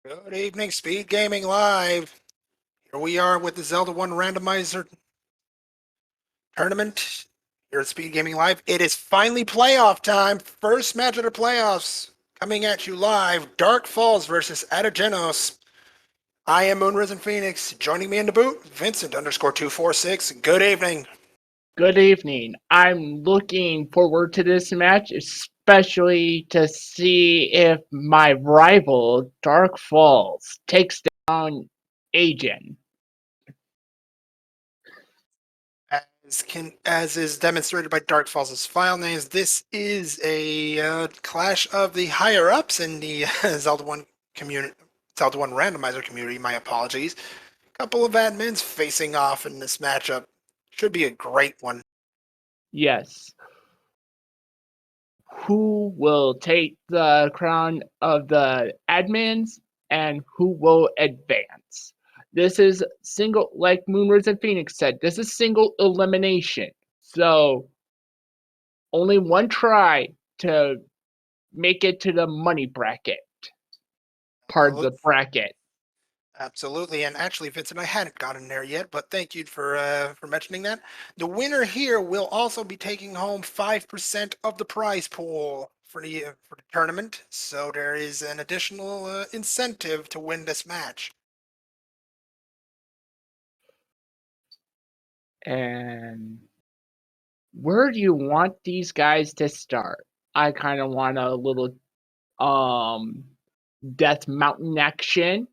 Good evening, Speed Gaming Live. Here we are with the Zelda 1 Randomizer tournament here at Speed Gaming Live. It is finally playoff time. First match of the playoffs coming at you live. DarkFalz versus Ategen. I am Moonrisen Phoenix. Joining me in the booth, Vincent _246. Good evening. Good evening. I'm looking forward to this match, especially to see if my rival, DarkFalz, takes down Ategen. As is demonstrated by DarkFalz's file names, this is a clash of the higher ups in the Zelda 1 community, Zelda 1 randomizer community. My apologies. Couple of admins facing off in this matchup. Should be a great one. Yes. Who will take the crown of the admins and who will advance? This is single, like Moonrisen Phoenix said, this is single elimination. So only one try to make it to the money bracket part of the bracket. Absolutely, and actually, Vincent, I hadn't gotten there yet, but thank you for mentioning that. The winner here will also be taking home 5% of the prize pool for the tournament. So there is an additional incentive to win this match. And where do you want these guys to start? I kind of want a little Death Mountain action.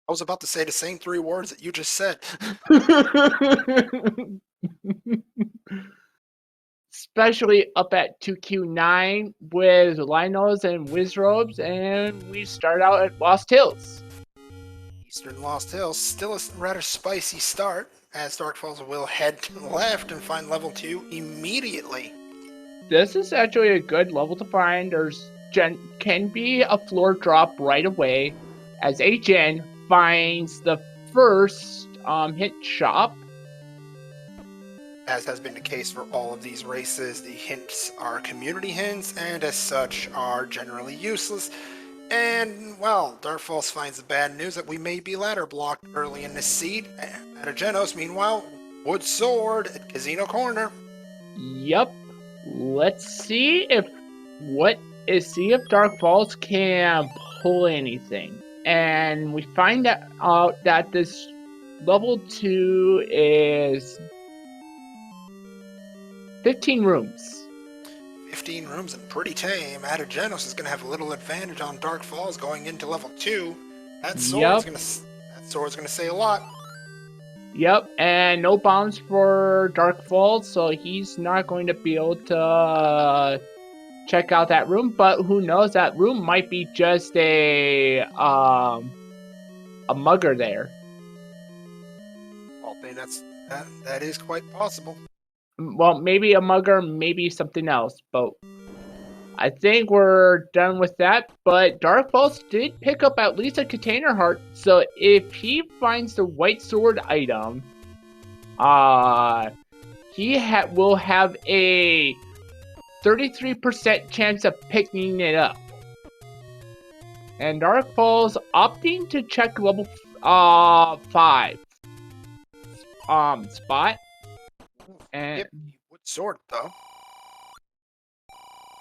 I was about to say the same three words that you just said. Especially up at 2Q9 with Linos and Wizrobes, and we start out at Lost Hills. Eastern Lost Hills, still a rather spicy start, as DarkFalz will head to the left and find level 2 immediately. This is actually a good level to find. There's can be a floor drop right away, as Ategen finds the first hint shop. As has been the case for all of these races, the hints are community hints, and as such are generally useless. And, well, DarkFalz finds the bad news that we may be ladder blocked early in this seed. Ategen, meanwhile, wood sword at Casino Corner. Yep. Let's see if DarkFalz can pull anything. And we find out that this level 2 is 15 rooms. 15 rooms and pretty tame. Ategen is going to have a little advantage on DarkFalz going into level 2. That sword's going to say a lot. Yep, and no bombs for DarkFalz, so he's not going to be able to check out that room. But who knows? That room might be just a mugger there. Well, that is quite possible. Well, maybe a mugger, maybe something else, but I think we're done with that. But DarkFalz did pick up at least a container heart, so if he finds the white sword item, he will have a 33% chance of picking it up. And DarkFalz opting to check level 5 spot. And yep, wood sword though.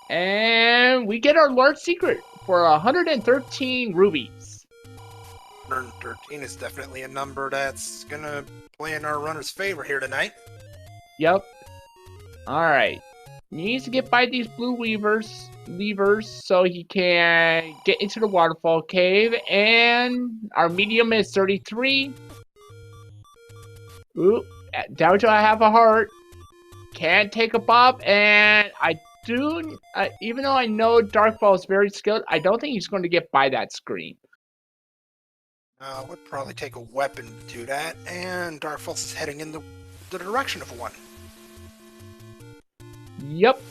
And we get our large secret for 113 rubies. 113 is definitely a number that's gonna play in our runner's favor here tonight. Yep. Alright. Needs to get by these blue levers so he can get into the waterfall cave. And our medium is 33. Ooh, down to I have a heart. Can't take a bop, and I do, even though I know DarkFalz is very skilled, I don't think he's going to get by that screen. Would probably take a weapon to do that, and DarkFalz is heading in the direction of one. Yep,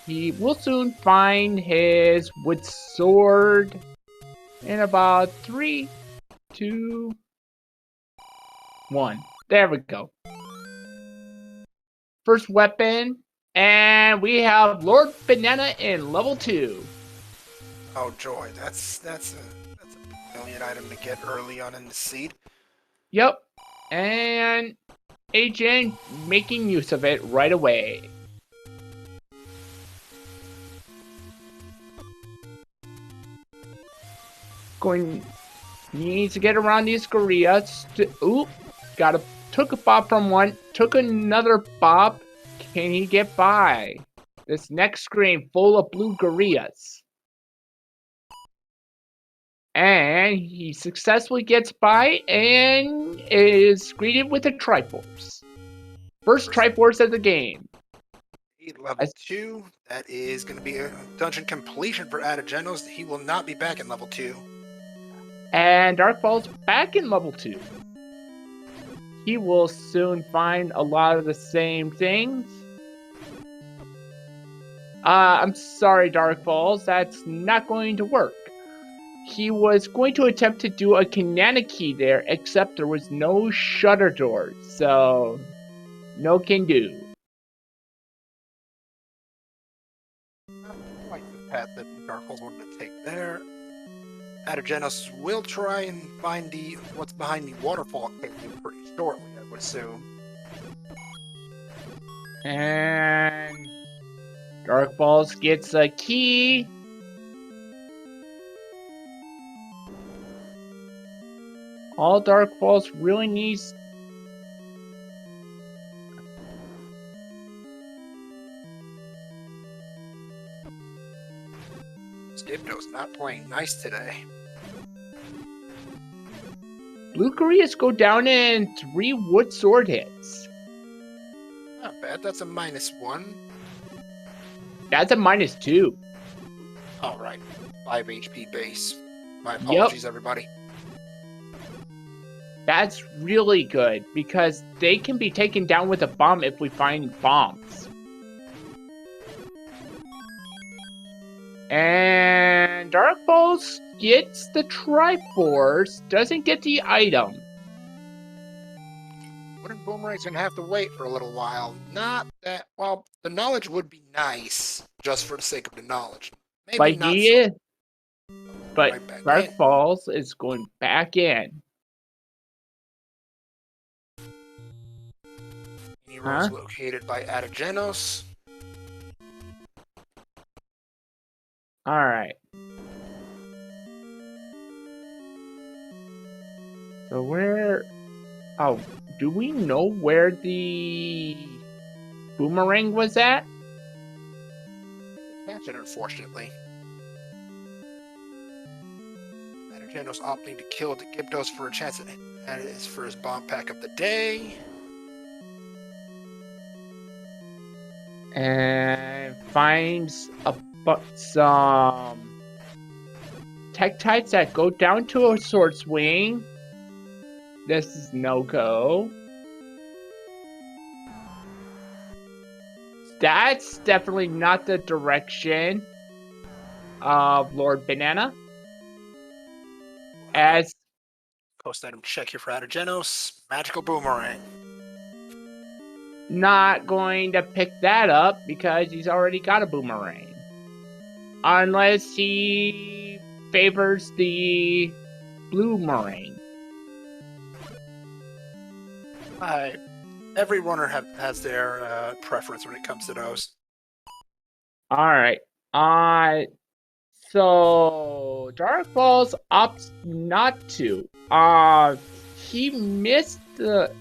he will soon find his wood sword in about 3, 2, 1. There we go. First weapon, and we have Lord Banana in level 2. Oh joy, that's a brilliant item to get early on in the seed. Yep. And Ategen making use of it right away. Needs to get around these gorillas. Oop, took a bob from one, took another bob. Can he get by? This next screen full of blue gorillas. And he successfully gets by and is greeted with a Triforce. First Triforce of the game. Level 2, that is going to be a dungeon completion for Ategenos. He will not be back in level 2. And DarkFalz back in level 2. He will soon find a lot of the same things. I'm sorry, DarkFalz, that's not going to work. He was going to attempt to do a Kanana key there, except there was no shutter doors, so no can do. Not quite the path that DarkFalz wanted to take there. Ategenos will try and find what's behind the waterfall cave pretty shortly, I would assume. And DarkFalz gets a key. All DarkFalz really needs. Skipto's not playing nice today. Blue Koreas go down in 3 wood sword hits. Not bad, that's a -1. That's a -2. Alright, 5 HP base. My apologies, everybody. That's really good, because they can be taken down with a bomb if we find bombs. And DarkFalz gets the Triforce, doesn't get the item. Wooden Boomerang's gonna have to wait for a little while. Not that, well, the knowledge would be nice, just for the sake of the knowledge. Maybe But not he so. is. But Right back in. DarkFalz is going back in. Heroes located by Ategenos. Alright. So where... Oh, do we know where the boomerang was at? Catch it, unfortunately. Ategenos opting to kill the Gyptos for a chance at it is for his bomb pack of the day. And finds some Tektites that go down to a sword swing. This is no-go. That's definitely not the direction of Lord Banana. As Post item check here for Ategenos. Magical Boomerang. not going to pick that up because he's already got a boomerang. Unless he favors the blue boomerang. Every runner has their preference when it comes to those. Alright. So DarkFalz opts not to. He missed the...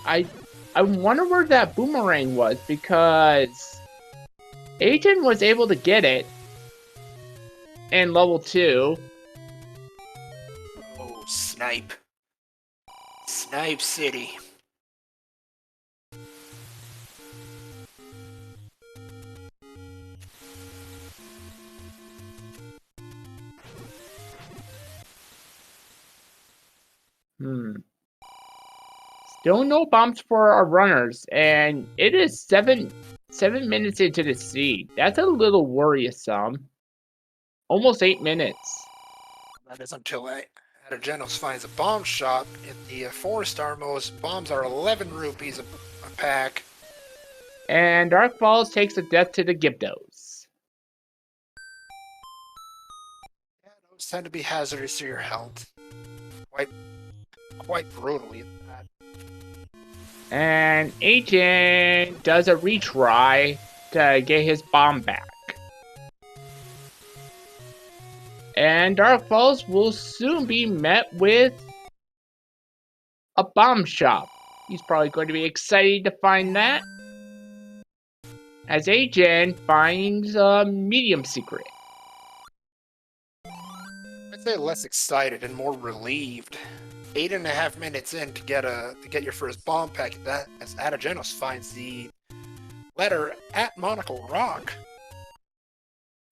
I wonder where that boomerang was, because Ategen was able to get it in level 2. Oh, Snipe. Snipe City. Still no bombs for our runners, and it is 7 minutes into the seed. That's a little worrisome. Almost 8 minutes. That is until Ategenos finds a bomb shop. In the 4-star most bombs are 11 rupees a pack. And DarkFalz takes a death to the Gyptos. bombs tend to be hazardous to your health. Quite brutally. And Agent does a retry to get his bomb back. And DarkFalz will soon be met with a bomb shop. He's probably going to be excited to find that, as Agent finds a medium secret. I'd say less excited and more relieved. 8.5 minutes in to get your first bomb packet. That as Ategen finds the letter at Monocle Rock.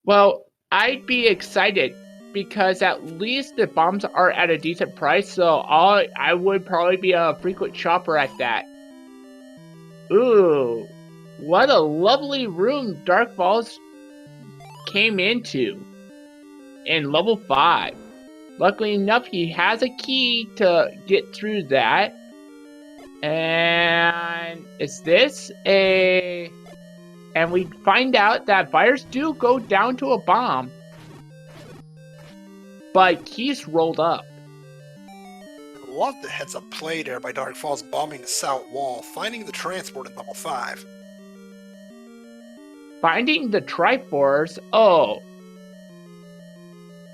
Well, I'd be excited because at least the bombs are at a decent price, so I would probably be a frequent shopper at that. Ooh, what a lovely room DarkFalz came into in level 5. Luckily enough, he has a key to get through that. And is this a... And we find out that fires do go down to a bomb. But keys rolled up. I love the heads-up play there by DarkFalz bombing the south wall, finding the transport in level 5. Finding the Triforce. Oh.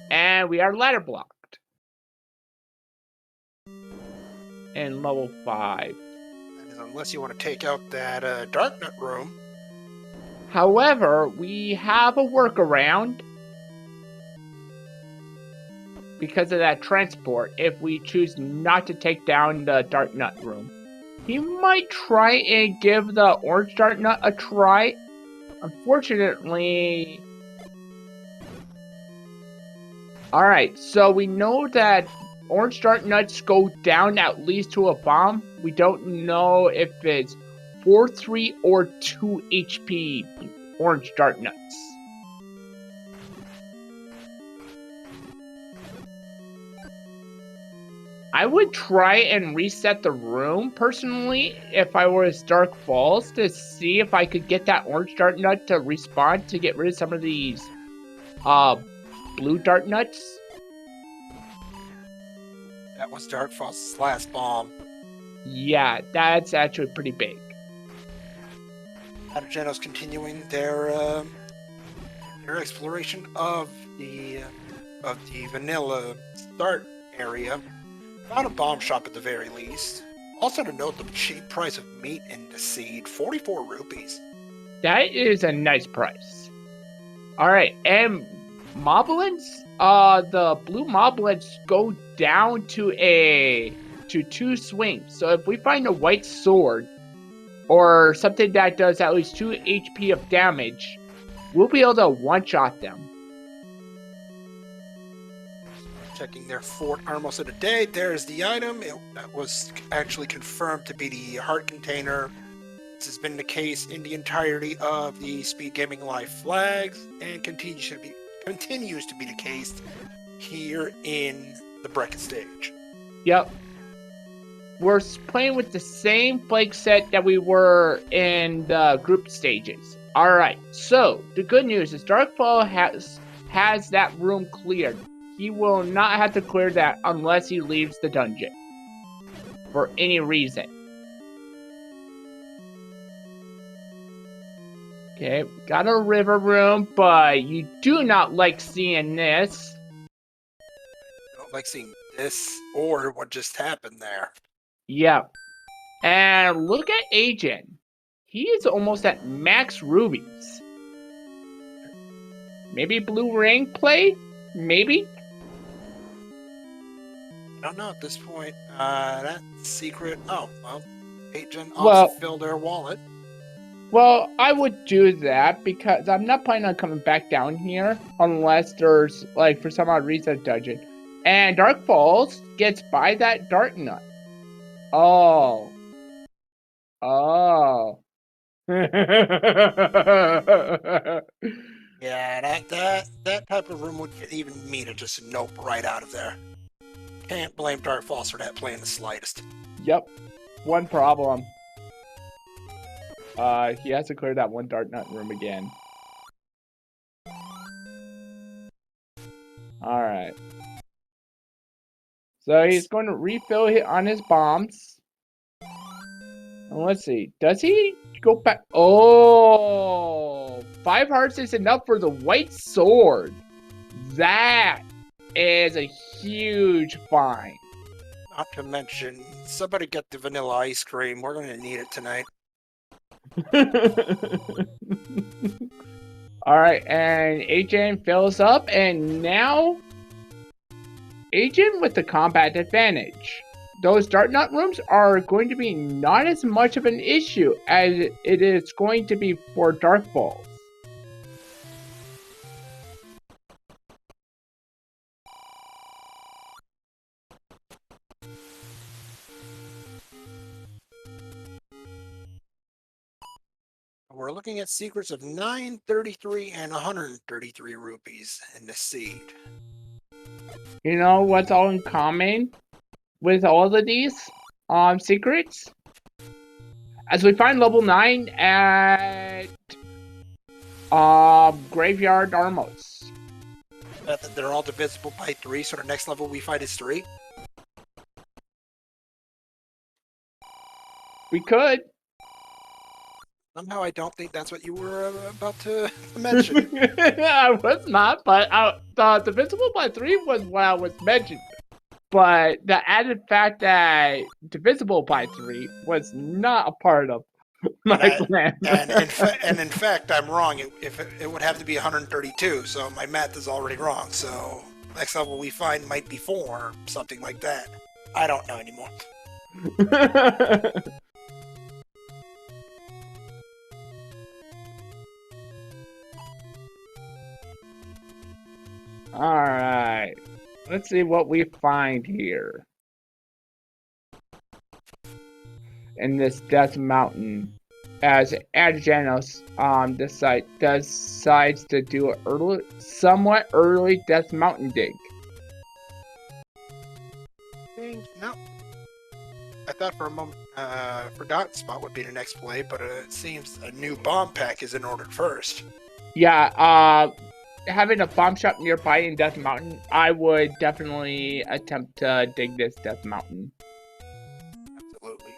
And we are ladder blocked. In level 5. And unless you want to take out that Darknut room. However, we have a workaround because of that transport if we choose not to take down the Darknut room. He might try and give the orange Darknut a try. Unfortunately... Alright, so we know that orange Darknuts go down at least to a bomb. We don't know if it's 4, 3, or 2 HP orange Darknuts. I would try and reset the room, personally, if I was DarkFalz, to see if I could get that orange Darknut to respawn to get rid of some of these blue Darknuts. That was DarkFalz's last bomb. Yeah, that's actually pretty big. Ategen continuing their exploration of the vanilla start area. Found a bomb shop at the very least. Also to note the cheap price of meat in the seed, 44 rupees. That is a nice price. Alright, and Moblins? The blue Moblins go down to 2 swings. So if we find a white sword, or something that does at least 2 HP of damage, we'll be able to one-shot them. Checking their fort almost of the day. There's the item. That was actually confirmed to be the heart container. This has been the case in the entirety of the SpeedGaming Live flags, and continues to be the case here in the bracket stage. Yep. We're playing with the same flag set that we were in the group stages. Alright, so the good news is DarkFalz has that room cleared. He will not have to clear that unless he leaves the dungeon. For any reason. Okay, got a river room, but you do not like seeing this. I don't like seeing this or what just happened there. Yeah. And look at Ategen. He is almost at max rubies. Maybe blue ring play? Maybe? I don't know at this point. That secret. Oh, well. Ategen also filled their wallet. Well, I would do that because I'm not planning on coming back down here unless there's, like, for some odd reason, a dungeon. And DarkFalz gets by that Darknut. Oh. Oh. Yeah, that type of room would get even me to just nope right out of there. Can't blame DarkFalz for that play in the slightest. Yep. One problem. He has to clear that one Darknut room again. All right. So he's going to refill on his bombs. And let's see. Does he go back? Oh, 5 hearts is enough for the white sword. That is a huge find. Not to mention, somebody get the vanilla ice cream. We're going to need it tonight. All right, and Agent fills up, and now Agent with the combat advantage. Those Dark Knot rooms are going to be not as much of an issue as it is going to be for DarkFalz. We're looking at secrets of 933 and 133 rupees in the seed. You know what's all in common with all of these secrets? As we find level 9 at Graveyard Armos. They're all divisible by 3, so the next level we fight is 3. We could. Somehow I don't think that's what you were about to mention. I was not, but the divisible by 3 was what I was mentioning. But the added fact that divisible by 3 was not a part of my plan. and in fact, I'm wrong. It would have to be 132, so my math is already wrong. So next level we find might be 4, or something like that. I don't know anymore. Alright, let's see what we find here. In this Death Mountain, as Adgenos decides to do a somewhat early Death Mountain dig. No. I thought for a moment, Forgotten Spot would be the next play, but it seems a new bomb pack is in order first. Yeah, having a bomb shop nearby in Death Mountain, I would definitely attempt to dig this Death Mountain. Absolutely.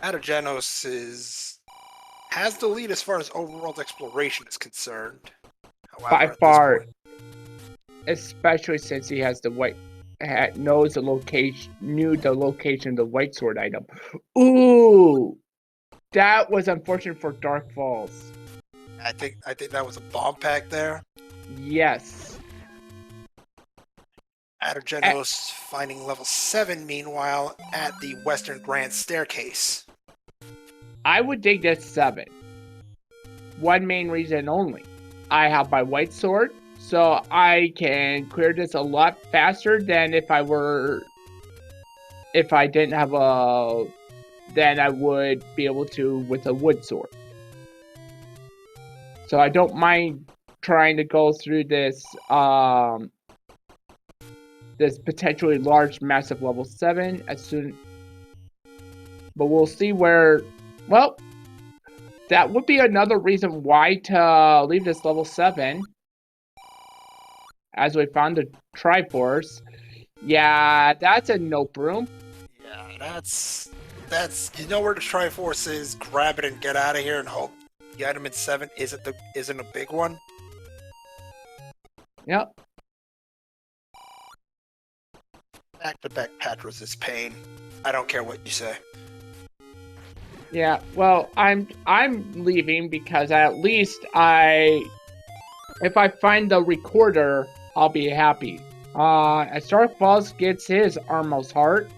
Atagenos has the lead as far as overworld exploration is concerned. However, By far, especially since he has the white knows the location, knew the location of the white sword item. Ooh, that was unfortunate for DarkFalz. I think that was a bomb pack there. Yes. Atagenos finding level 7, meanwhile, at the Western Grand Staircase. I would dig this 7. One main reason only. I have my white sword, so I can clear this a lot faster than if I didn't have than I would be able to with a wood sword. So I don't mind trying to go through this this potentially large, massive level 7 as soon. But we'll see where. Well, that would be another reason why to leave this level 7. As we found the Triforce. Yeah, that's a nope room. Yeah, that's you know where the Triforce is. Grab it and get out of here, and hope the item in 7 isn't a big one. Yep. Back-to-back Patras is pain. I don't care what you say. Yeah, well, I'm leaving because at least if I find the recorder, I'll be happy. As DarkFalz gets his Armos heart.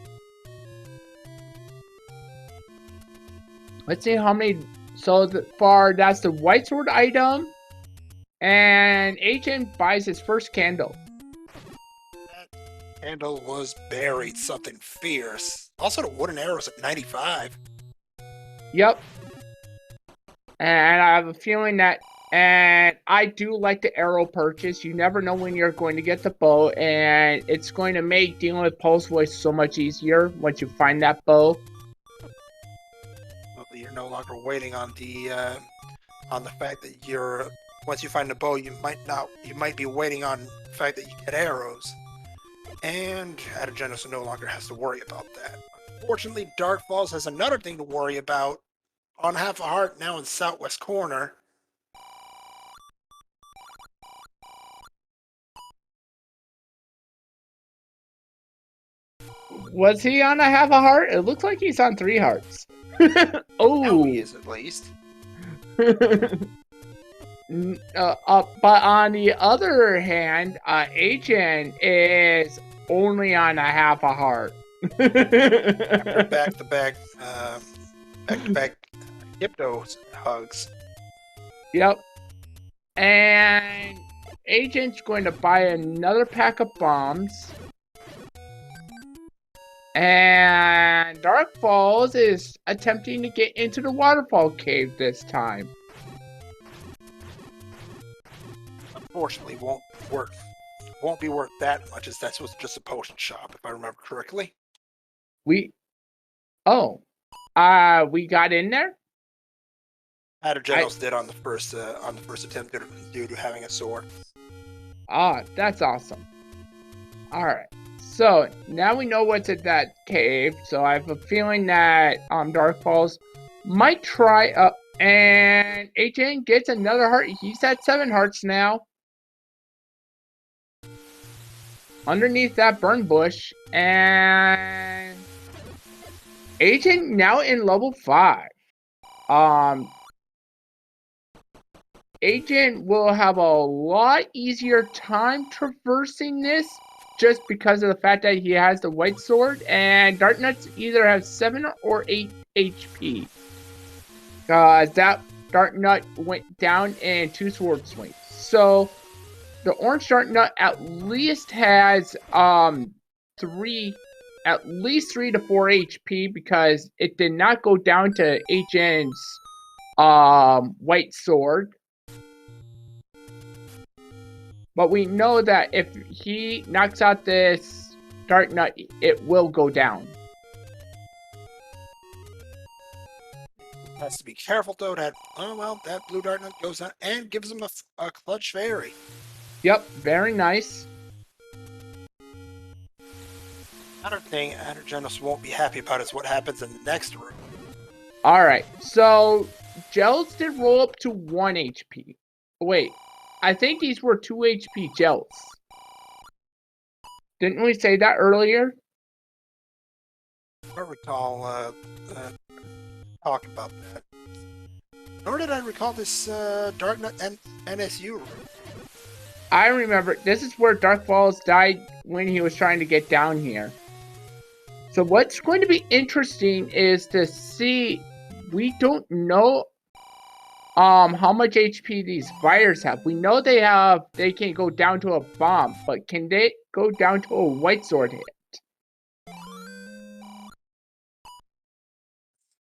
Let's see how many. So far, that's the white sword item, and Agent buys his first candle. That candle was buried something fierce. Also, the wooden arrows at 95. Yep. And I have a feeling that, and I do like the arrow purchase. You never know when you're going to get the bow, and it's going to make dealing with Pulse Voice so much easier once you find that bow. Well, you're no longer waiting on the fact that your once you find the bow, you might be waiting on the fact that you get arrows. And Ategen no longer has to worry about that. Unfortunately, DarkFalz has another thing to worry about on half a heart now in southwest corner. Was he on a half a heart? It looks like he's on 3 hearts. Oh, Now he is at least. but on the other hand, Ategen is only on a half a heart. After back-to-back Hypno hugs. Yep. And Agent's going to buy another pack of bombs. And DarkFalz is attempting to get into the waterfall cave this time. Unfortunately, won't be worth that much, as that was just a potion shop, if I remember correctly. We got in there? Ategen did on the first attempt due to having a sword. Ah, that's awesome. Alright. So now we know what's in that cave. So I have a feeling that DarkFalz might try up, and Ategen gets another heart. He's at 7 hearts now. Underneath that burn bush, and Ategen now in level 5. Ategen will have a lot easier time traversing this, just because of the fact that he has the white sword, and Darknuts either have 7 or 8 HP. Because that Darknut went down in 2 sword swings. So the orange Darknut at least has at least 3 to 4 HP, because it did not go down to Agen's white sword. But we know that if he knocks out this Darknut, it will go down. Has to be careful though that that blue Darknut goes out and gives him a clutch fairy. Yep, very nice. Another thing Ategen won't be happy about is what happens in the next room. Alright, so gels did roll up to 1 HP. Wait, I think these were 2 HP gels. Didn't we say that earlier? I don't recall talking about that. Nor did I recall this Darknut and NSU room. I remember, this is where DarkFalz died when he was trying to get down here. So what's going to be interesting is to see, we don't know how much HP these fighters have. We know they can go down to a bomb, but can they go down to a white sword hit?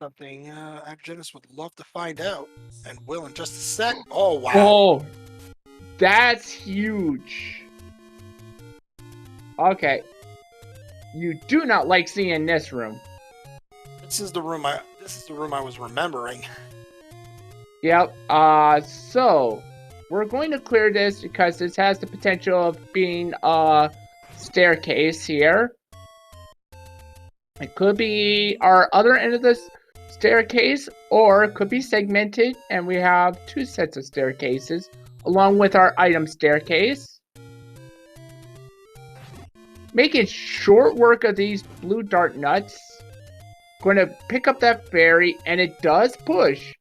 Something Ategen would love to find out, and will in just a sec. Oh wow! Oh, that's huge. Okay, you do not like seeing this room. This is the room I was remembering. Yep. So we're going to clear this because this has the potential of being a staircase here. It could be our other end of this staircase, or it could be segmented, and we have 2 sets of staircases along with our item staircase. Making short work of these blue Darknuts. Going to pick up that fairy, and it does push.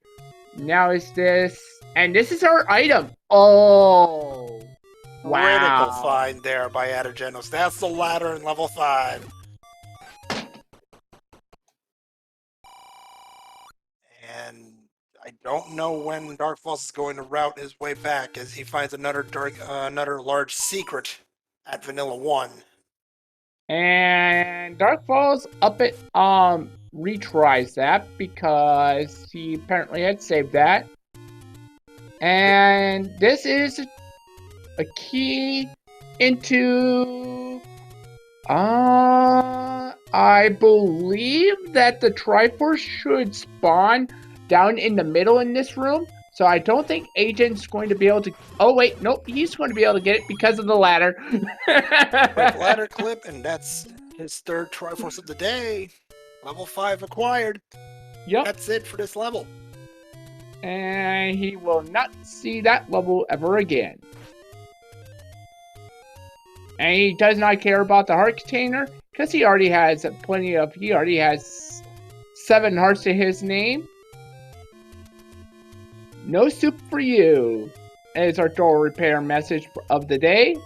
Now is this, and this is our item. Oh, wow! Critical find there by Ategen. That's the ladder in level 5. And I don't know when DarkFalz is going to route his way back, as he finds another large secret at Vanilla 1. And DarkFalz up it retries that because he apparently had saved that. And this is a key into I believe that the Triforce should spawn down in the middle in this room. So I don't think Agent's going to be able to. Oh wait, nope, he's going to be able to get it because of the ladder. Quick ladder clip, and that's his third Triforce of the day. Level 5 acquired. Yep, That's it for this level. and he will not see that level ever again. And he does not care about the heart container because he already has plenty of. He already has 7 hearts to his name. No soup for you. Is our door repair message of the day.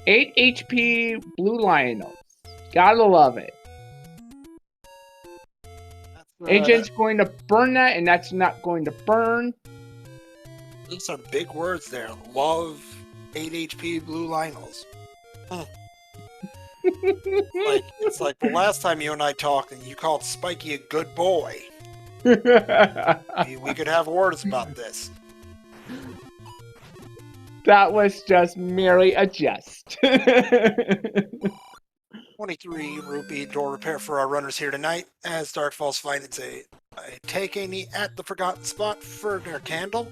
8 HP Blue Lionels. Gotta love it. Agent's going to burn that, and that's not going to burn. Those are big words there. Love 8 HP Blue Lionels. It's like the last time you and I talked and you called Spiky a good boy. We could have words about this. That was just merely a jest. 23 rupee door repair for our runners here tonight, as DarkFalz finds a Ategen at the forgotten spot for their candle.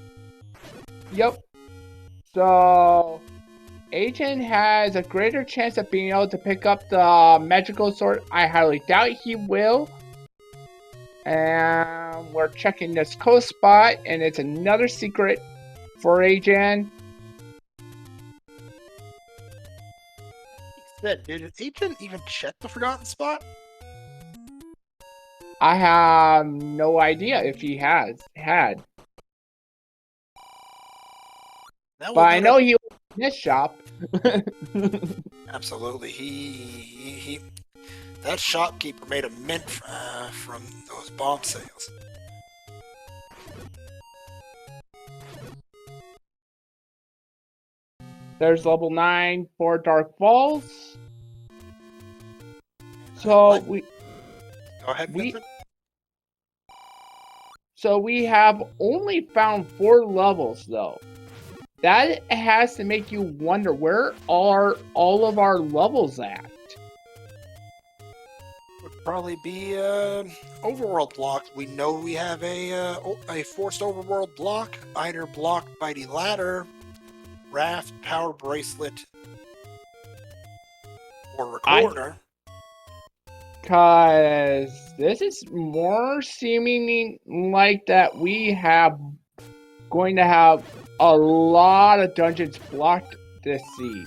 Yep. So, Agent has a greater chance of being able to pick up the magical sword. I highly doubt he will. And we're checking this coast spot, and it's another secret for Agent. Did Agent even check the forgotten spot? I have no idea if he had. But I know he was in this shop. Absolutely. He that shopkeeper made a mint from those bomb sales. There's level 9 for DarkFalz. So Go ahead, Vincent. So we have only found 4 levels though. That has to make you wonder, where are all of our levels at? Would probably be Overworld block. We know we have a forced Overworld block, either blocked by the ladder, raft, power bracelet, or recorder. Cause this is more seeming like that we have going to have a lot of dungeons blocked this seed.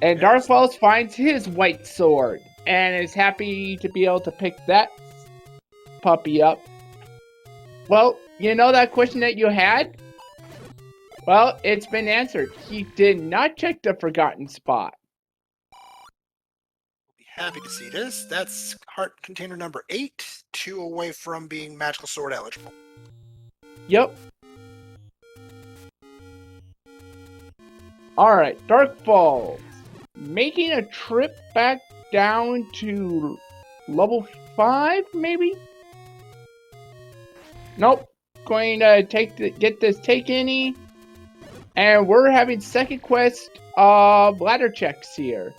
And DarkFalz finds his white sword and is happy to be able to pick that puppy up. Well, you know that question that you had? Well, it's been answered. He did not check the forgotten spot. We'll be happy to see this. That's heart container number 8, 2 away from being magical sword eligible. Yep. Alright, DarkFalz. Making a trip back down to level 5, maybe? Nope. Going to get this taken. And we're having second quest of ladder checks here.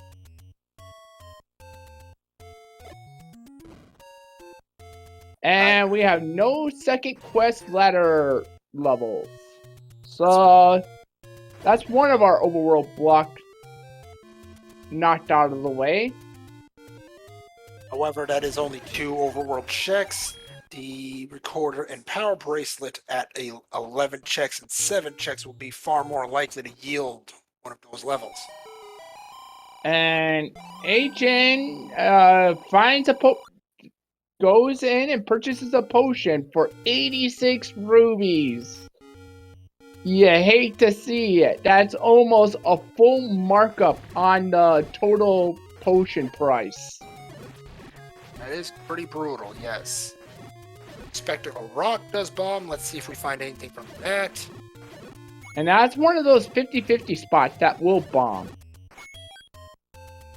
And we have no second quest ladder levels. So that's one of our overworld blocks knocked out of the way. However, that is only 2 overworld checks. The recorder and power bracelet at 11 checks and 7 checks will be far more likely to yield one of those levels. And Agent finds goes in and purchases a potion for 86 rubies. You hate to see it. That's almost a full markup on the total potion price. That is pretty brutal, yes. Spectacle Rock does bomb. Let's see if we find anything from that. And that's one of those 50-50 spots that will bomb.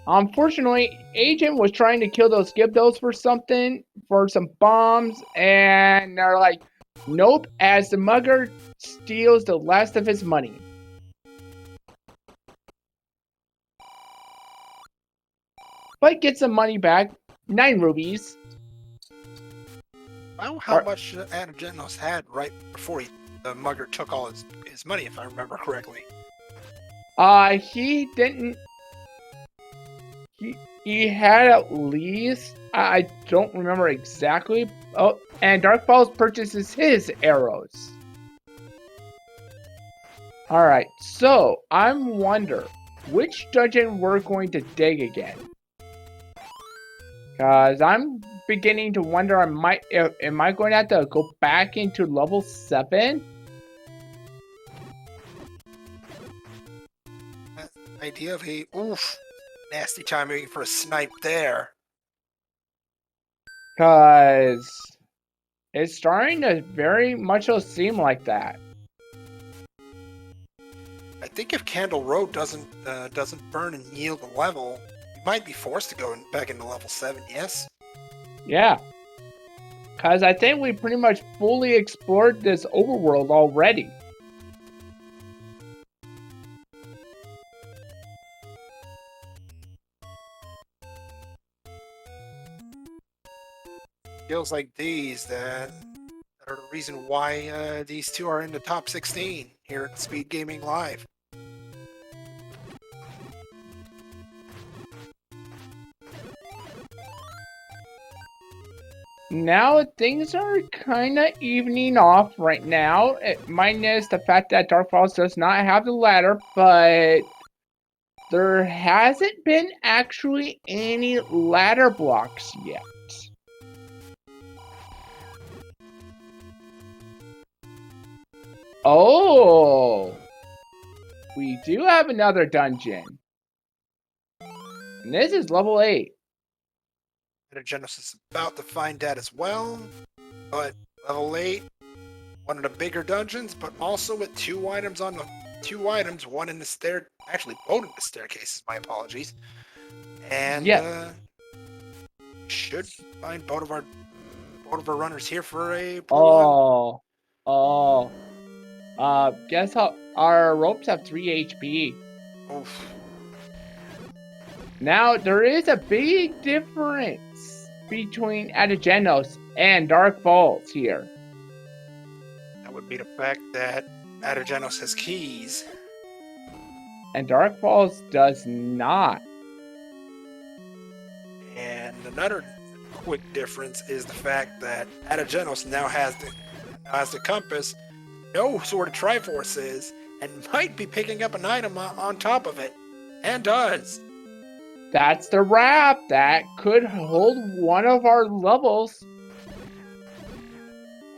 Unfortunately, Agent was trying to kill those Gibdos for some bombs, and they're like, nope, as the mugger steals the last of his money. But gets some money back, 9 rubies. Well, how much Anagenos had right before the mugger took all his money, if I remember correctly. He didn't. He had at least. I don't remember exactly. Oh, and DarkFalz purchases his arrows. All right, so I'm wonder which dungeon we're going to dig again. Cause I'm beginning to wonder. Am I going to have to go back into level 7? That idea of a nasty timing for a snipe there. Cause it's starting to very much so seem like that. I think if Candle Road doesn't burn and yield a level, you might be forced to go back into level 7. Yes. Yeah. Cause I think we pretty much fully explored this overworld already. Skills like these that are the reason why these two are in the top 16 here at SpeedGaming Live. Now things are kind of evening off right now, minus the fact that DarkFalz does not have the ladder, but there hasn't been actually any ladder blocks yet. Oh, we do have another dungeon. And this is level 8. Genesis is about to find that as well, but level 8, one of the bigger dungeons, but also with two items, one in the actually both in the staircases, my apologies. And should find both of our runners here for a guess how our ropes have 3 HP. Oof. Now there is a big difference between Ategen and DarkFalz here. That would be the fact that Ategen has keys. And DarkFalz does not. And another quick difference is the fact that Ategen now has the compass, knows where the Triforce is, and might be picking up an item on top of it. And does. That's the wrap. That could hold one of our levels.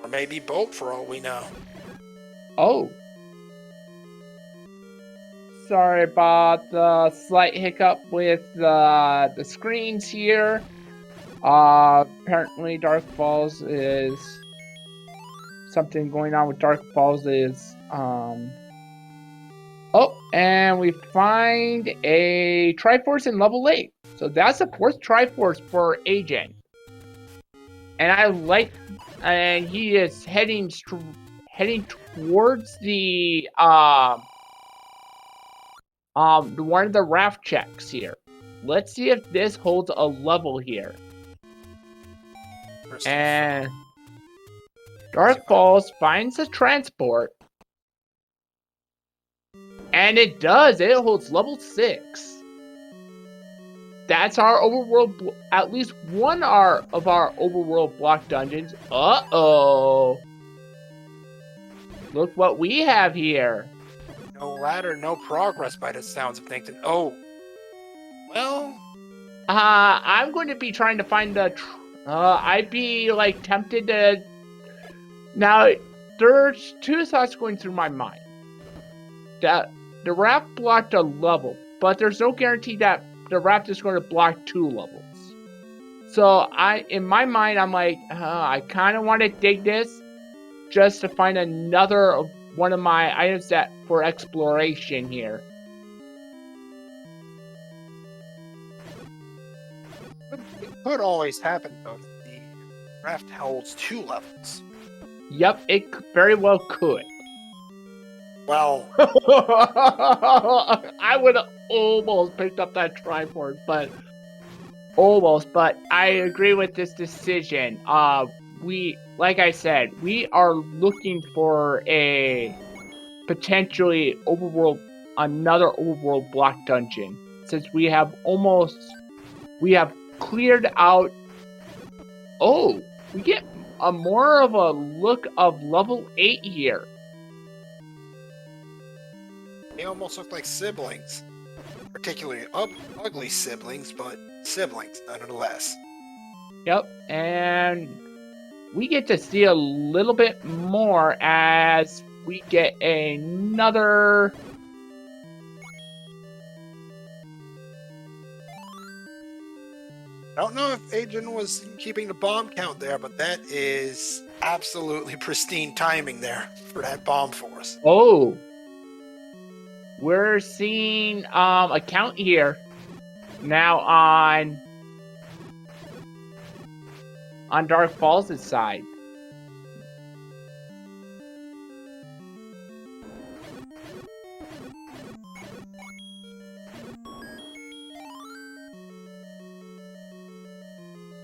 Or maybe both for all we know. Oh. Sorry about the slight hiccup with the screens here. Apparently DarkFalz is... something going on with DarkFalz is... Oh, and we find a Triforce in level 8. So that's the 4th Triforce for Ategen. And and he is heading towards the one of the raft checks here. Let's see if this holds a level here. And DarkFalz finds a transport. And it does. It holds level 6. That's our overworld. At least one of our overworld block dungeons. Uh-oh. Look what we have here. No ladder, no progress by the sounds of things. Oh. Well. I'm going to be trying to find the... I'd be, like, tempted to... Now, there's two thoughts going through my mind. That the raft blocked a level, but there's no guarantee that the raft is going to block 2 levels. So in my mind, I'm like, I kind of want to dig this just to find another one of my items for exploration here. It could always happen, though. The raft holds 2 levels. Yep, it very well could. Well, I would have almost picked up that Triforce, but I agree with this decision. like I said, we are looking for a potentially another overworld block dungeon, since we have cleared out. Oh, we get a more of a look of level 8 here. They almost look like siblings. Particularly ugly siblings, but siblings nonetheless. Yep, and we get to see a little bit more as we get another. I don't know if Ategen was keeping the bomb count there, but that is absolutely pristine timing there for that bomb force. Oh, we're seeing a count here now on DarkFalz' side.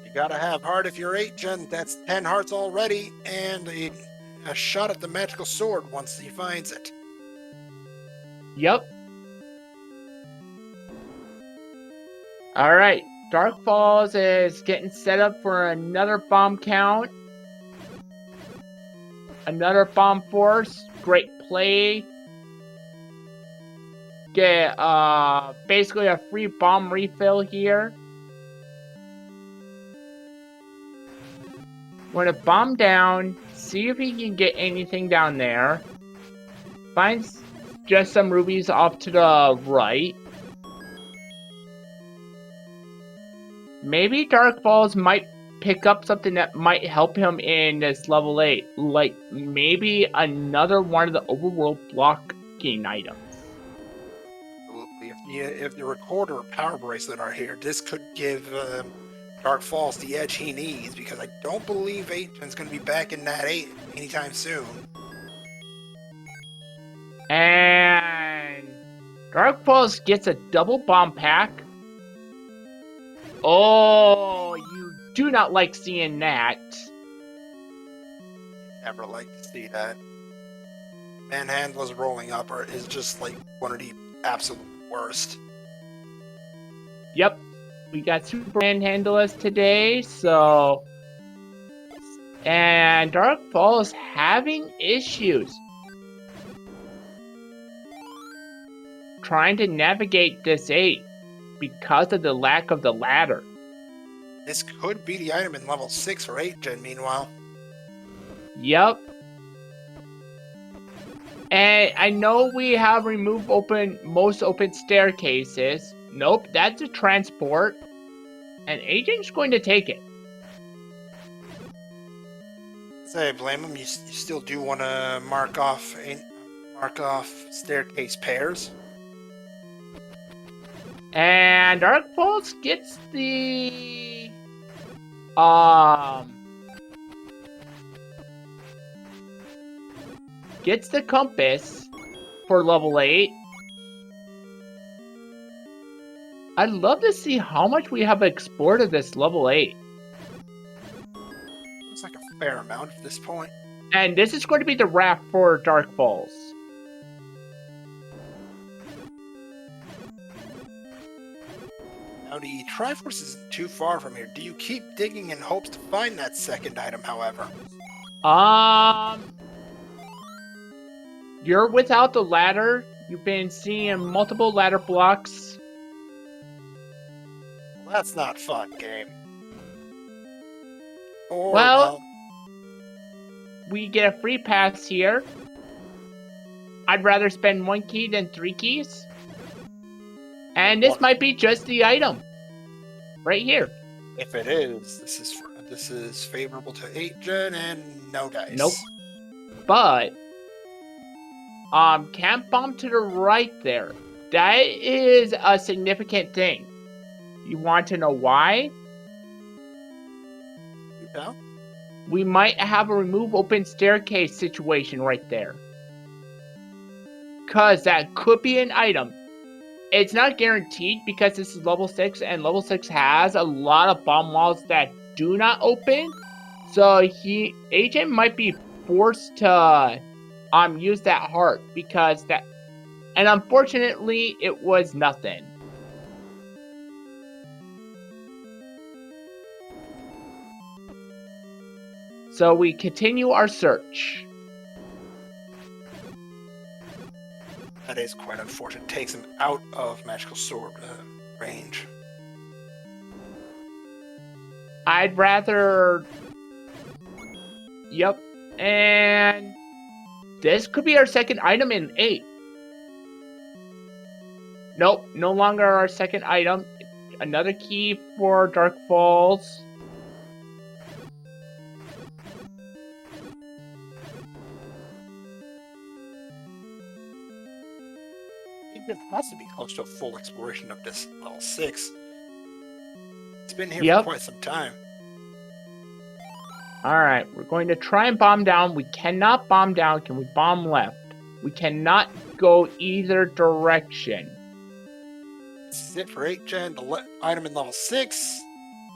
You gotta have heart if you're 8gen. That's 10 hearts already, and a shot at the magical sword once he finds it. Yep. Alright, DarkFalz is getting set up for another bomb count. Another bomb force. Great play. Get basically a free bomb refill here. We're gonna bomb down, see if he can get anything down there. Finds just some rubies off to the right. Maybe DarkFalz might pick up something that might help him in this level 8. Like maybe another one of the overworld blocking items. If the recorder or power bracelet are here, this could give DarkFalz the edge he needs, because I don't believe Aten's going to be back in that 8 anytime soon. And DarkFalz gets a double bomb pack. Oh, you do not like seeing that. Never like to see that. Manhandlers rolling up is just like one of the absolute worst. Yep, we got Super Manhandlers today, so. And DarkFalz having issues trying to navigate this 8 because of the lack of the ladder. This could be the item in level 6 or 8 gen, meanwhile. Yep. And I know we have removed most open staircases. Nope, that's a transport. And Agent's going to take it. Say, blame him. You still do want to mark off staircase pairs. And DarkFalz gets the compass for level 8. I'd love to see how much we have explored of this level 8. Looks like a fair amount at this point. And this is going to be the raft for DarkFalz. Now, the Triforce isn't too far from here. Do you keep digging in hopes to find that second item, however? You're without the ladder. You've been seeing multiple ladder blocks. Well, that's not fun, game. Or, well, we get a free pass here. I'd rather spend 1 key than 3 keys. And this might be just the item. Right here. If it is, this is favorable to 8 gen and no dice. Nope. But camp bomb to the right there. That is a significant thing. You want to know why? Yeah. We might have a remove open staircase situation right there. Cause that could be an item. It's not guaranteed because this is level 6 and level 6 has a lot of bomb walls that do not open. So Agent might be forced to use that heart because that, and unfortunately it was nothing. So we continue our search. That is quite unfortunate. Takes him out of magical sword range. I'd rather... Yep. And this could be our second item in 8. Nope, no longer our second item. Another key for DarkFalz. It has to be close to a full exploration of this level 6. It's been here Yep. for quite some time. Alright, we're going to try and bomb down. We cannot bomb down. Can we bomb left? We cannot go either direction. This is it for 8 gen. The item in level 6.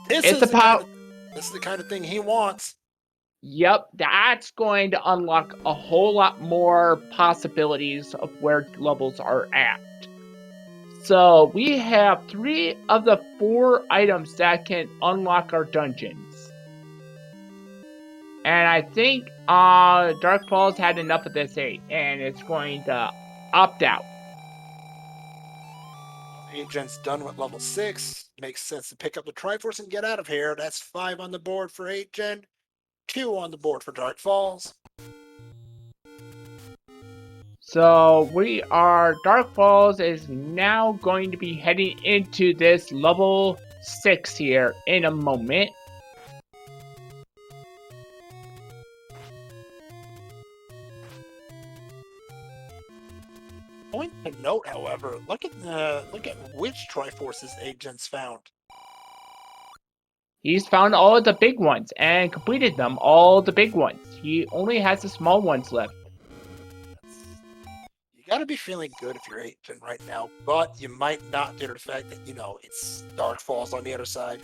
This It's is a the kind of thing he wants. Yep, that's going to unlock a whole lot more possibilities of where levels are at. So we have 3 of the 4 items that can unlock our dungeons. And I think DarkFalz had enough of this 8, and it's going to opt out. 8 gen's done with level 6. Makes sense to pick up the Triforce and get out of here. That's 5 on the board for 8 gen. 2 on the board for DarkFalz. So DarkFalz is now going to be heading into this level 6 here in a moment. Point to note, however, look at which Triforces 8 gen's found. He's found all of the big ones and completed them, all the big ones. He only has the small ones left. You gotta be feeling good if you're 8 gen right now, but you might not due to the fact that, it's DarkFalz on the other side.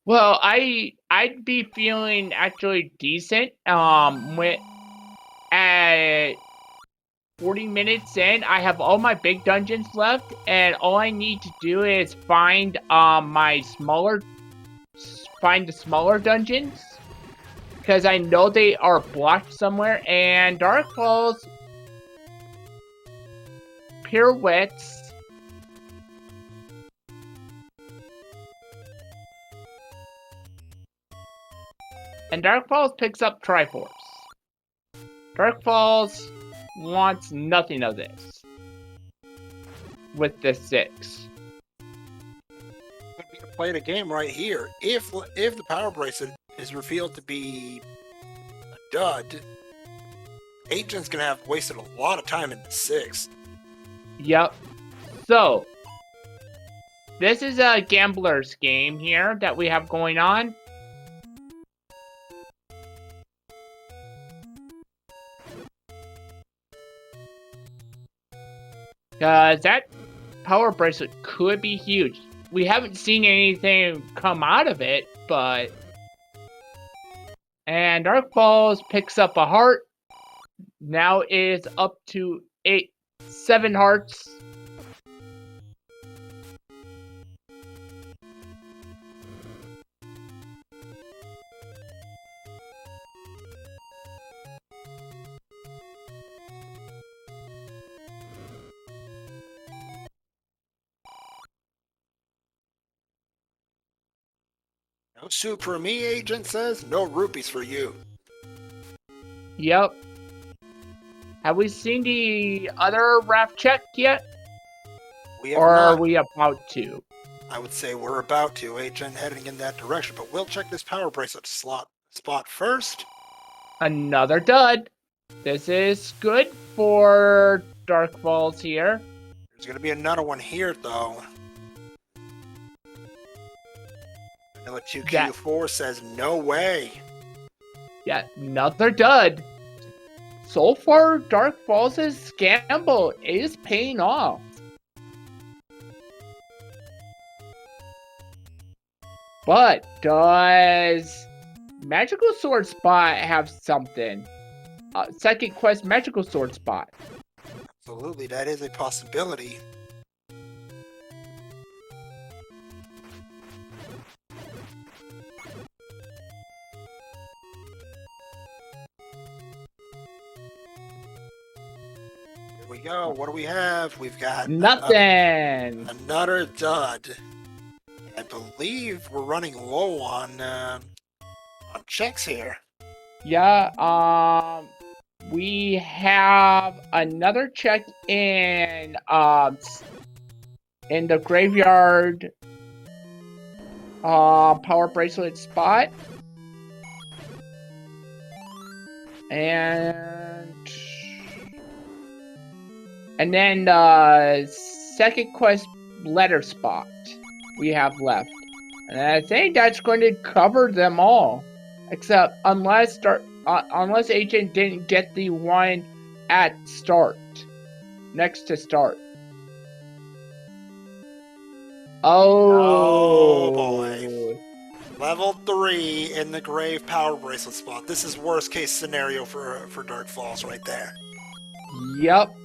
Well, I'd be feeling actually decent when at 40 minutes in, I have all my big dungeons left, and all I need to do is find the smaller dungeons, because I know they are blocked somewhere. And DarkFalz pirouettes, and DarkFalz picks up Triforce. DarkFalz wants nothing of this with the 6. Could be playing a game right here. If the power bracelet is revealed to be a dud, 8 gen's gonna have wasted a lot of time in the 6. Yep. So this is a gambler's game here that we have going on. That power bracelet could be huge. We haven't seen anything come out of it, but... And DarkFalz picks up a heart. Now is up to 7 hearts. No soup for me, Agent says. No rupees for you. Yep. Have we seen the other raft check yet? We have Or not. are we about to? I would say we're about to, Agent, heading in that direction, but we'll check this power bracelet spot first. Another dud. This is good for DarkFalz here. There's gonna be another one here, though. Vanilla 2Q4 says no way. Yeah, another dud. So far, DarkFalz's gamble is paying off. But does Magical Sword Spot have something? Second quest, Magical Sword Spot. Absolutely, that is a possibility. Here we go. What do we have? We've got Nothing. another dud. I believe we're running low on checks here. Yeah, we have another check in the graveyard power bracelet spot. And then the second quest letter spot we have left. And I think that's going to cover them all. Except unless Agent didn't get the one at start. Next to start. Oh boy. Level 3 in the grave power bracelet spot. This is worst case scenario for DarkFalz right there. Yep.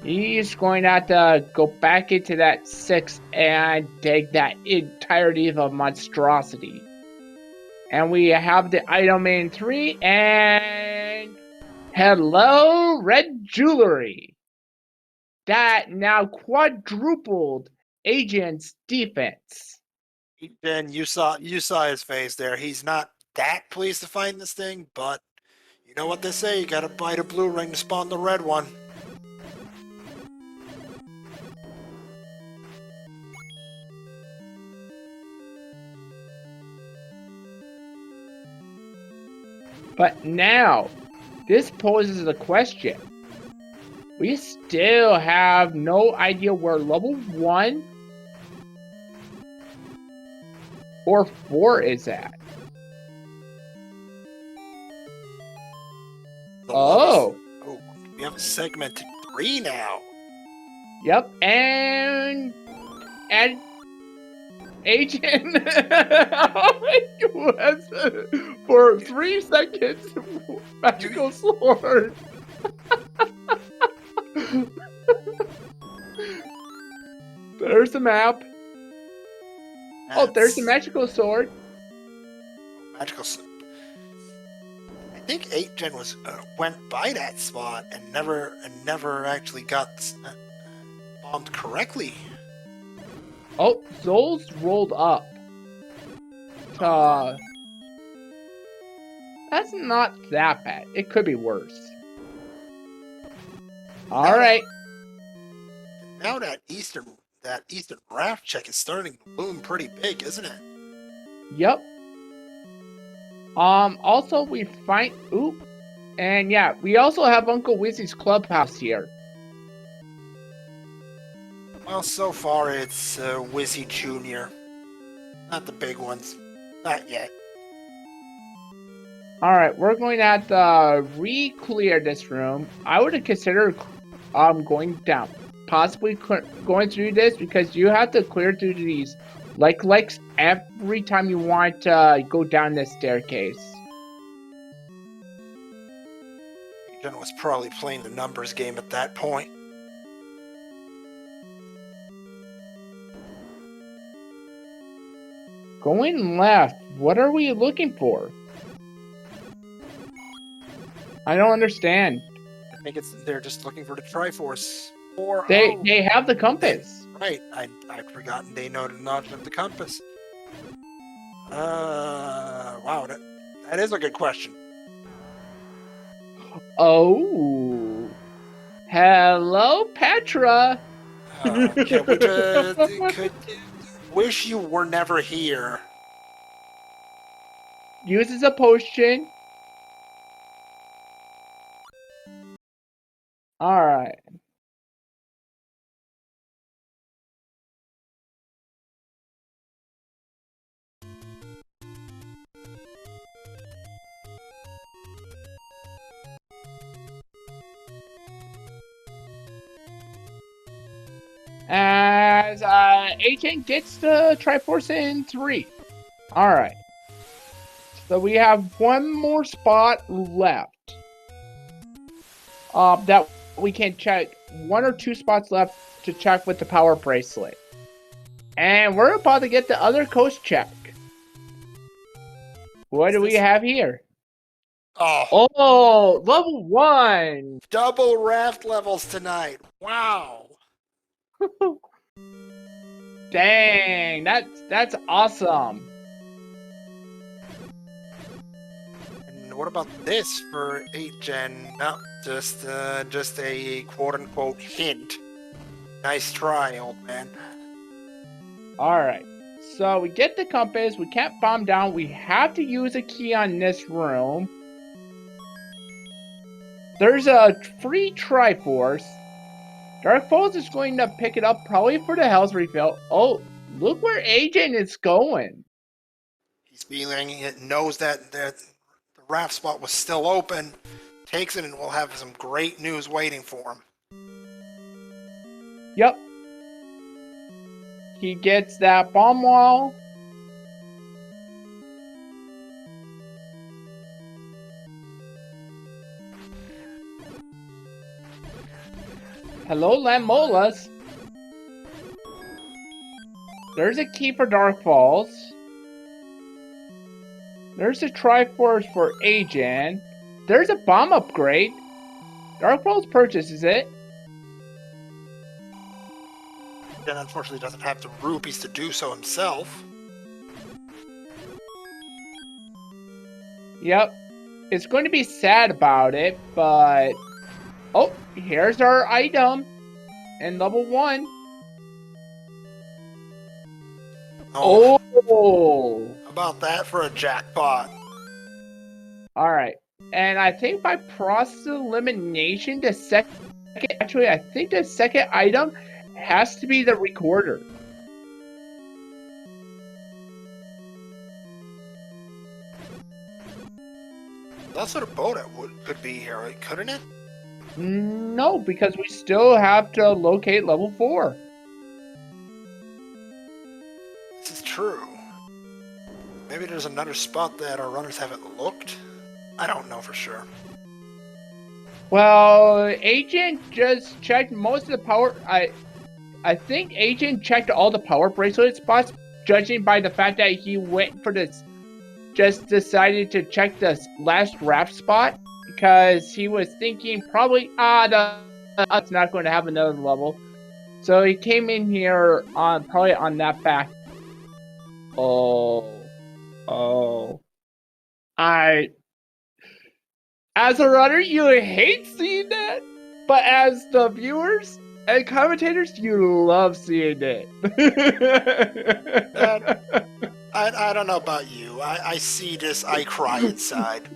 He's going to have to go back into that 6 and dig that entirety of a monstrosity. And we have the item in 3 and hello, red jewelry. That now quadrupled Agent's defense. Ben, you saw his face there. He's not that pleased to find this thing, but you know what they say, you gotta bite a blue ring to spawn the red one. But now, this poses a question. We still have no idea where level 1 or 4 is at. Oh, we have a segment 3 now. Yep, and Agent was for 3 seconds magical sword. There's the map. Oh, there's the magical sword. Magical sword. I think 8gen was went by that spot and never actually got bombed correctly. Oh, Zol's rolled up. That's not that bad. It could be worse. All right. Now that Eastern raft check is starting to loom pretty big, isn't it? Yep. Also we find and yeah, we also have Uncle Wizzy's clubhouse here. Well, so far it's Wizzy Jr. Not the big ones. Not yet. Alright, we're going to have to re-clear this room. I would consider going down. Possibly going through this because you have to clear through these likes every time you want to go down this staircase. Jen was probably playing the numbers game at that point. Going left, what are we looking for? I don't understand. I think they're just looking for the Triforce. Or they have the compass. Right, I'd forgotten they noted not of the compass. Wow, that is a good question. Oh, hello, Petra. Could wish you were never here. Uses a potion. All right. As Agent gets the Triforce in 3. Alright. So we have one more spot left. That we can check. 1 or 2 spots left to check with the power bracelet. And we're about to get the other coast check. What do we have here? Oh, level 1! Double raft levels tonight. Wow. Dang, that's awesome. And what about this for 8th gen? No, just a quote-unquote hint. Nice try, old man. Alright, so we get the compass, we can't bomb down, we have to use a key on this room. There's a free Triforce. DarkFalz is going to pick it up probably for the health refill. Oh, look where Agent is going. He's feeling it, knows that the raft spot was still open, takes it, and we'll have some great news waiting for him. Yep. He gets that bomb wall. Hello, Lamolas. There's a key for DarkFalz. There's a Triforce for Agent. There's a bomb upgrade. DarkFalz purchases it. Then unfortunately doesn't have the rupees to do so himself. Yep. It's going to be sad about it, but... Oh, here's our item. And level 1. Oh! How about that for a jackpot? Alright. And I think by process elimination, the second... Actually, I think the second item has to be the recorder. That's what a boat could be here, right? Couldn't it? No, because we still have to locate level 4. This is true. Maybe there's another spot that our runners haven't looked? I don't know for sure. Well, Agent just checked most of the power... I think Agent checked all the power bracelet spots, judging by the fact that he went for this... Just decided to check the last raft spot, because he was thinking probably, it's not going to have another level. So he came in here on probably on that fact. Oh. As a runner, you hate seeing that, but as the viewers and commentators, you love seeing it. I don't know about you. I see this, I cry inside.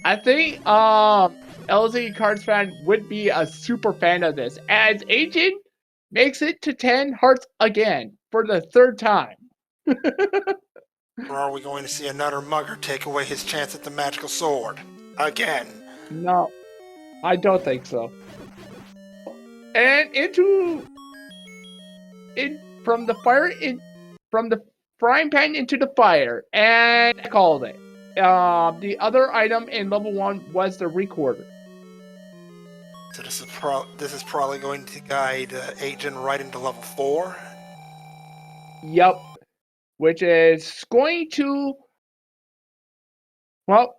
I think LZ Cards fan would be a super fan of this, as Agent makes it to 10 hearts again for the 3rd time. Or are we going to see another mugger take away his chance at the magical sword? Again. No, I don't think so. And from the frying pan into the fire, and I called it. The other item in level 1 was the recorder. So this is probably going to guide Agent right into level 4? Yep. Which is going to... Well,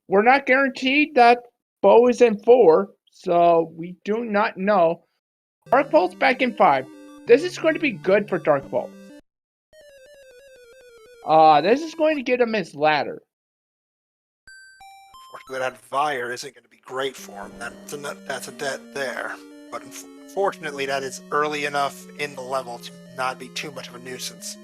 we're not guaranteed that Bo is in 4, so we do not know. DarkFalz back in 5. This is going to be good for DarkFalz. This is going to get him his ladder. Unfortunately, that fire isn't going to be great for him. That's a debt there. But unfortunately, that is early enough in the level to not be too much of a nuisance.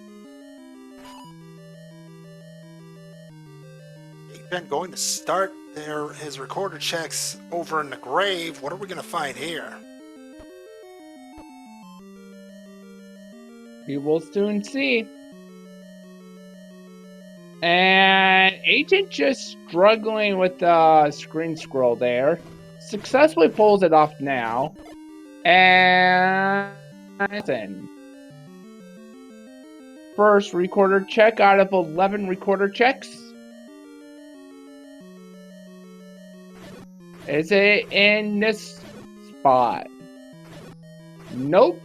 Been going to start his recorder checks over in the grave. What are we going to find here? We will soon see. And Agent just struggling with the screen scroll there. Successfully pulls it off now. And first recorder check out of 11 recorder checks. Is it in this spot? Nope.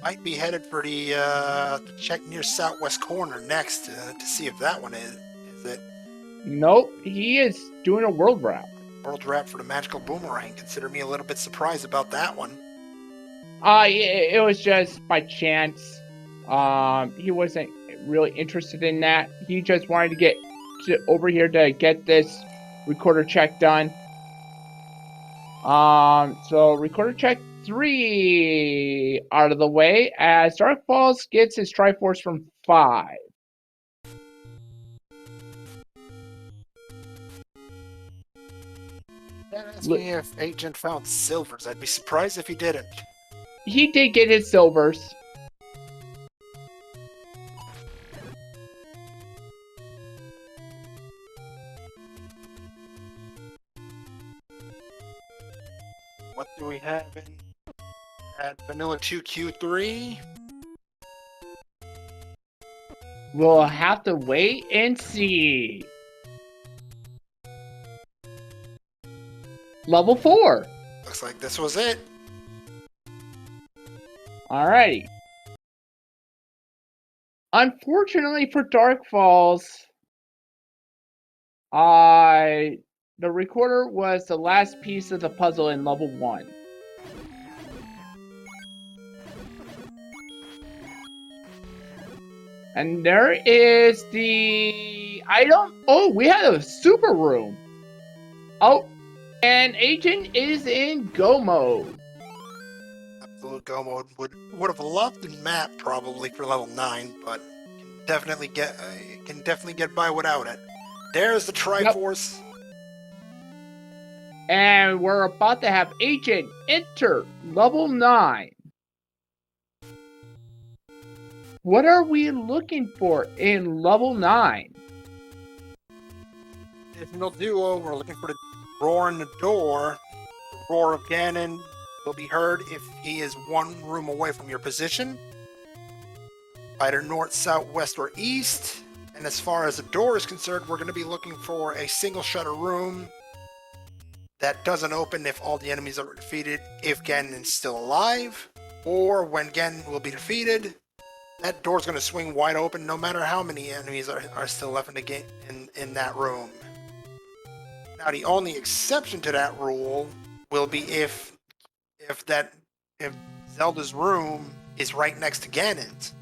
Might be headed for the check near southwest corner next to see if that one is it. Nope. He is doing a world wrap. World wrap for the magical boomerang. Consider me a little bit surprised about that one. It was just by chance. He wasn't really interested in that. He just wanted to get over here to get this recorder check done. So recorder check 3 out of the way as DarkFalz gets his Triforce from 5. That asked me if Agent found silvers. I'd be surprised if he didn't. He did get his silvers. What do we have at Vanilla 2Q3? We'll have to wait and see. Level 4. Looks like this was it. Alrighty. Unfortunately for DarkFalz, the recorder was the last piece of the puzzle in level 1. And there is the item. Oh, we have a super room. Oh, and Agent is in go mode. Absolute go mode. Would have loved the map probably for level 9, but can definitely get by without it. There's the Triforce. Yep. And we're about to have Agent enter level 9. What are we looking for in level 9? Additional duo, we're looking for the roar in the door. The roar of Ganon will be heard if he is one room away from your position. Either north, south, west, or east. And as far as the door is concerned, we're going to be looking for a single shutter room that doesn't open if all the enemies are defeated, if Ganon is still alive, or when Ganon will be defeated. That door's going to swing wide open no matter how many enemies are still left in the game in that room. Now, the only exception to that rule will be if Zelda's room is right next to Ganon's.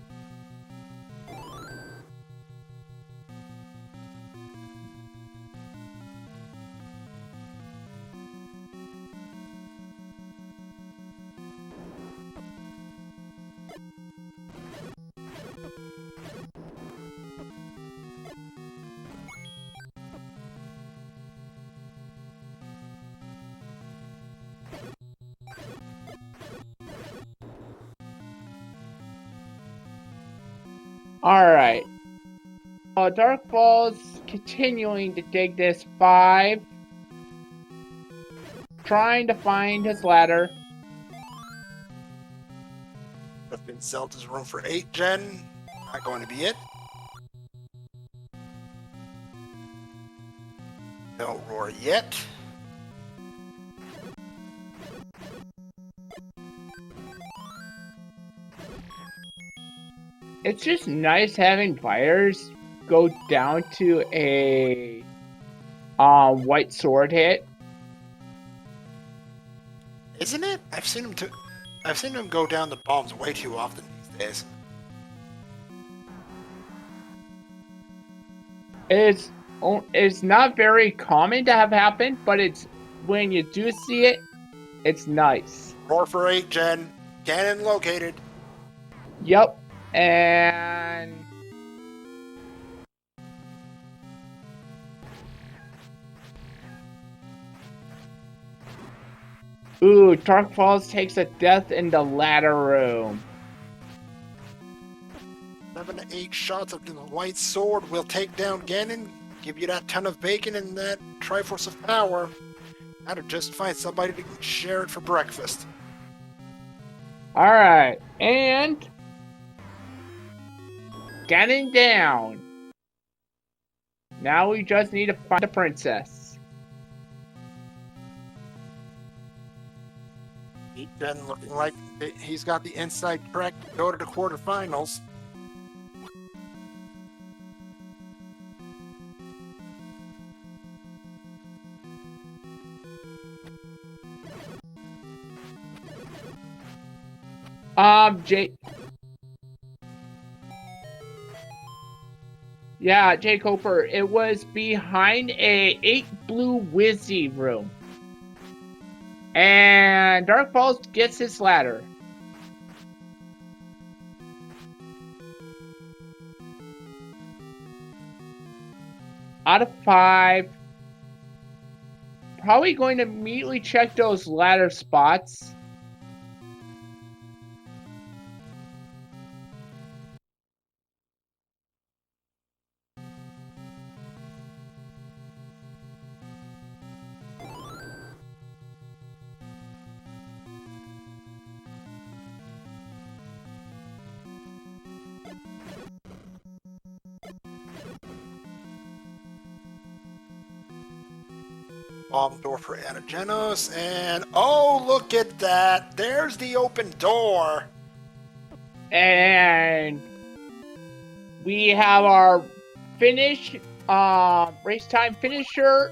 Alright. DarkFalz continuing to dig this 5. Trying to find his ladder. That's been Zelda's room for 8 gen. Not going to be it. Don't roar yet. It's just nice having fighters go down to a white sword hit. Isn't it? I've seen him go down the bombs way too often these days. It's not very common to have happen, but it's when you do see it, it's nice. Roar for 8 gen. Ganon located. Yep. And Ooh, DarkFalz takes a death in the ladder room. 7 to 8 shots of the white sword will take down Ganon, give you that ton of bacon and that Triforce of Power. How to just find somebody to share it for breakfast. Alright, and getting down. Now we just need to find the princess. Then looking like he's got the inside track to go to the quarterfinals. Jake. Yeah, Jake Hopper. It was behind a 8 blue Wizzy room. And DarkFalz gets his ladder. Out of 5. Probably going to immediately check those ladder spots. Bomb door for Anagenos, and oh, look at that! There's the open door! And we have our finish, race time finisher,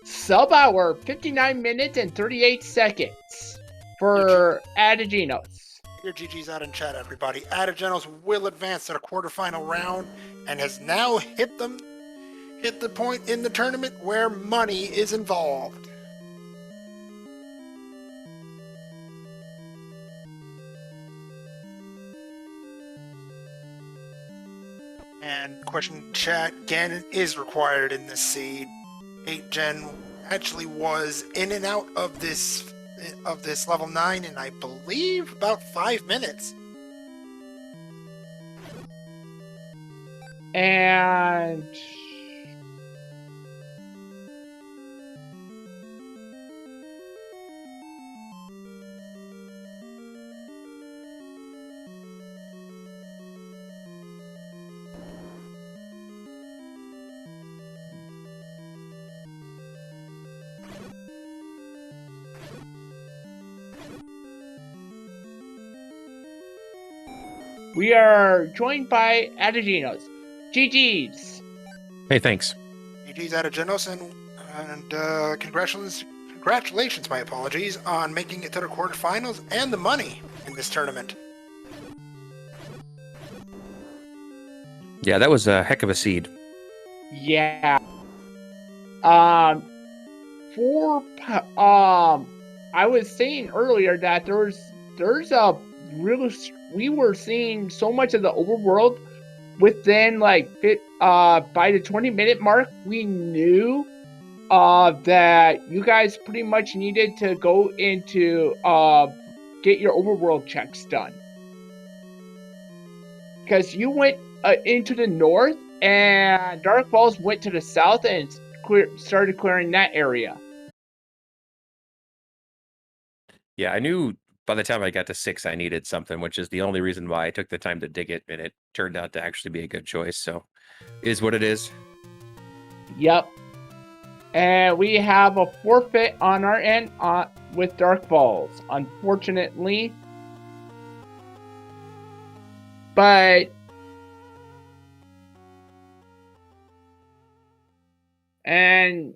sub hour, 59 minutes and 38 seconds for Ategenos. Your GG's out in chat, everybody. Anagenos will advance to the quarterfinal round and has now hit the point in the tournament where money is involved. And question in chat, Ganon is required in this seed. 8 Gen actually was in and out of this level 9 in, I believe, about 5 minutes. And we are joined by Ategenos. GG's. Hey, thanks. GG's Anagenos, and congratulations, my apologies, on making it to the quarterfinals and the money in this tournament. Yeah, that was a heck of a seed. Yeah. I was saying earlier that there's a really, we were seeing so much of the overworld within by the 20-minute mark. We knew that you guys pretty much needed to go into get your overworld checks done, because you went into the north and DarkFalz went to the south and started clearing that area. Yeah, I knew by the time I got to 6, I needed something, which is the only reason why I took the time to dig it, and it turned out to actually be a good choice. So, it is what it is. Yep. And we have a forfeit on our end with DarkFalz, unfortunately. But and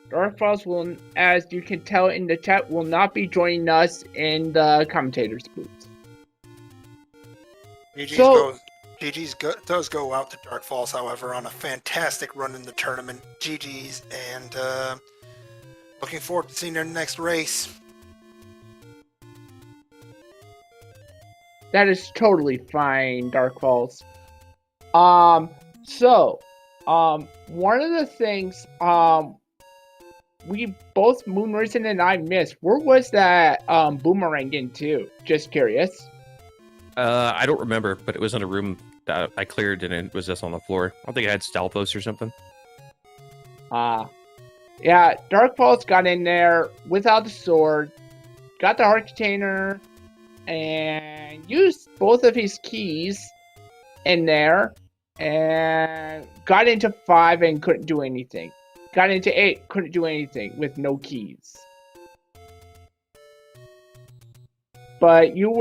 DarkFalz will, as you can tell in the chat, will not be joining us in the commentators booth. GG's does go out to DarkFalz, however, on a fantastic run in the tournament. GG's, and looking forward to seeing their next race. That is totally fine, DarkFalz. One of the things, we both Moonrisen and I missed. Where was that boomerang in too? Just curious. I don't remember, but it was in a room that I cleared and it was just on the floor. I don't think I had Stalfos or something. Yeah, DarkFalz got in there without the sword, got the heart container, and used both of his keys in there, and got into 5 and couldn't do anything. Got into 8, couldn't do anything with no keys. But you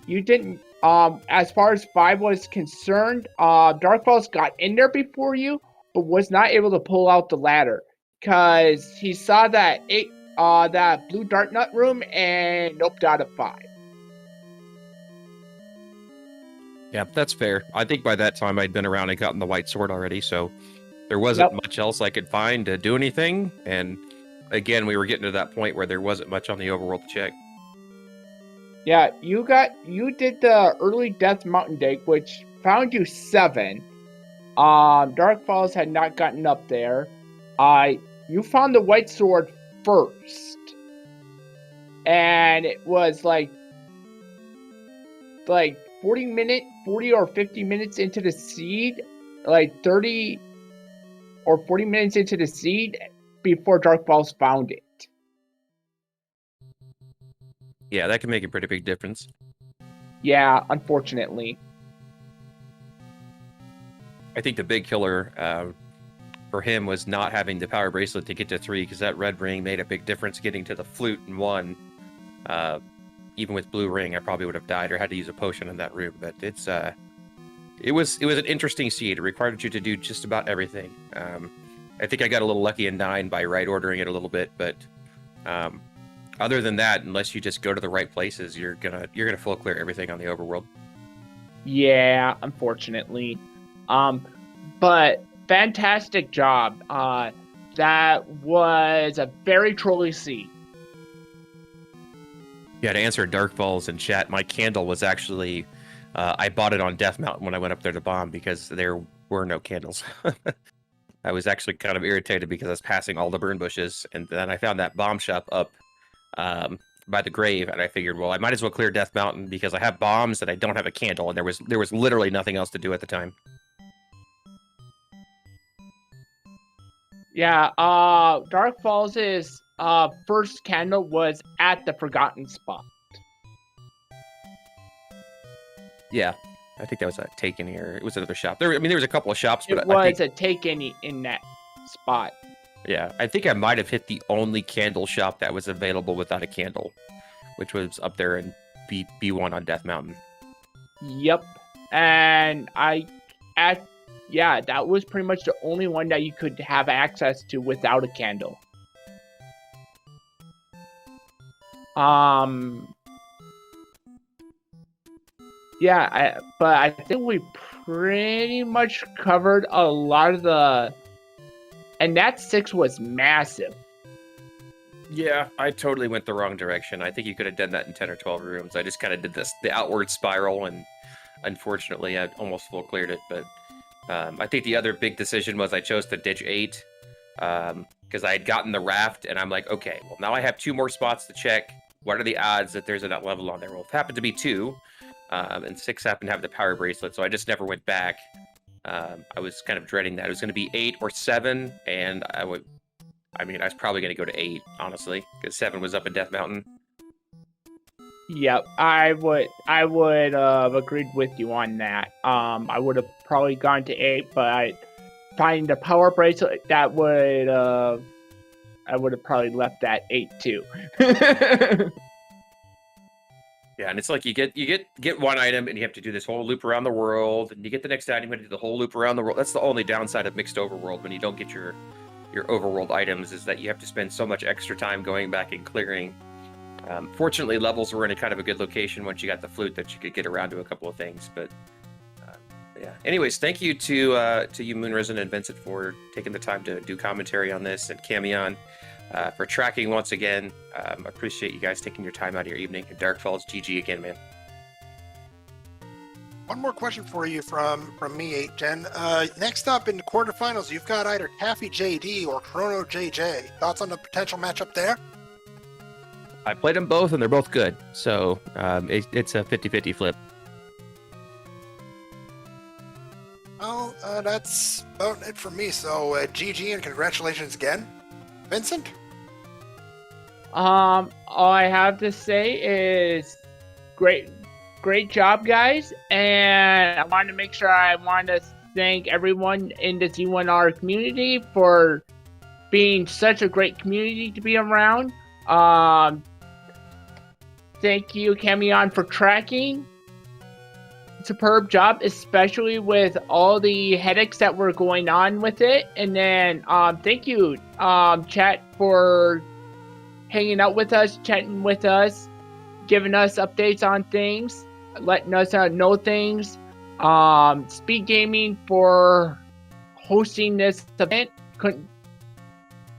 didn't, as far as 5 was concerned, DarkFalz got in there before you, but was not able to pull out the ladder, because he saw that that blue dart nut room and noped out of 5. Yeah, that's fair. I think by that time I'd been around and gotten the white sword already, so there wasn't much else I could find to do anything. And again, we were getting to that point where there wasn't much on the overworld to check. Yeah, you did the early death mountain dig, which found you 7. DarkFalz had not gotten up there. You found the white sword first, and it was like 40 or 50 minutes into the seed, like 30 or 40 minutes into the seed before DarkFalz found it. Yeah, that can make a pretty big difference. Yeah, unfortunately. I think the big killer for him was not having the power bracelet to get to 3, because that red ring made a big difference getting to the flute in 1. Even with blue ring, I probably would have died or had to use a potion in that room. But it was an interesting seed. It required you to do just about everything. I think I got a little lucky in 9 by right ordering it a little bit, but other than that, unless you just go to the right places, you're gonna full clear everything on the overworld. Yeah, unfortunately. But fantastic job. That was a very trolly seed. Yeah, to answer DarkFalz in chat, my candle was actually I bought it on Death Mountain when I went up there to bomb because there were no candles. I was actually kind of irritated because I was passing all the burn bushes, and then I found that bomb shop up by the grave, and I figured, well, I might as well clear Death Mountain because I have bombs and I don't have a candle, and there was literally nothing else to do at the time. Yeah, DarkFalz's first candle was at the Forgotten Spot. Yeah, I think that was Ategen here. It was another shop. There was a couple of shops, but It was Ategen in that spot. Yeah, I think I might have hit the only candle shop that was available without a candle, which was up there in B1 on Death Mountain. Yep, and that was pretty much the only one that you could have access to without a candle. But I think we pretty much covered a lot of the, and that 6 was massive. Yeah, I totally went the wrong direction. I think you could have done that in 10 or 12 rooms. I just kind of did the outward spiral, and unfortunately, I almost full cleared it. But I think the other big decision was I chose to ditch 8 because I had gotten the raft, and I'm like, okay, well, now I have 2 more spots to check. What are the odds that there's enough level on there? Well, it happened to be 2, and 6 happened to have the power bracelet, so I just never went back. I was kind of dreading that. It was going to be 8 or 7, and I was probably going to go to 8, honestly, because 7 was up in Death Mountain. Yep, I would have agreed with you on that. I would have probably gone to 8, but finding the power bracelet, that would I would have probably left that 8 too. Yeah, and it's like you get one item and you have to do this whole loop around the world, and you get the next item and do the whole loop around the world. That's the only downside of mixed overworld when you don't get your overworld items, is that you have to spend so much extra time going back and clearing. Fortunately, levels were in a kind of a good location once you got the flute that you could get around to a couple of things. But yeah. Anyways, thank you to you, Moonrisen and Vincent, for taking the time to do commentary on this, and Camion for tracking once again. Appreciate you guys taking your time out of your evening. And DarkFalz, GG again, man. One more question for you from me, 810. Next up in the quarterfinals, you've got either Taffy JD or Chrono JJ. Thoughts on the potential matchup there? I played them both, and they're both good. So it's a 50-50 flip. Well, that's about it for me. So GG and congratulations again. Vincent? All I have to say is great job, guys. And I want to thank everyone in the Z1R community for being such a great community to be around. Thank you, Camion, for tracking. Superb job, especially with all the headaches that were going on with it. And then thank you, chat, for hanging out with us, chatting with us, giving us updates on things, letting us know things. SpeedGaming for hosting this event.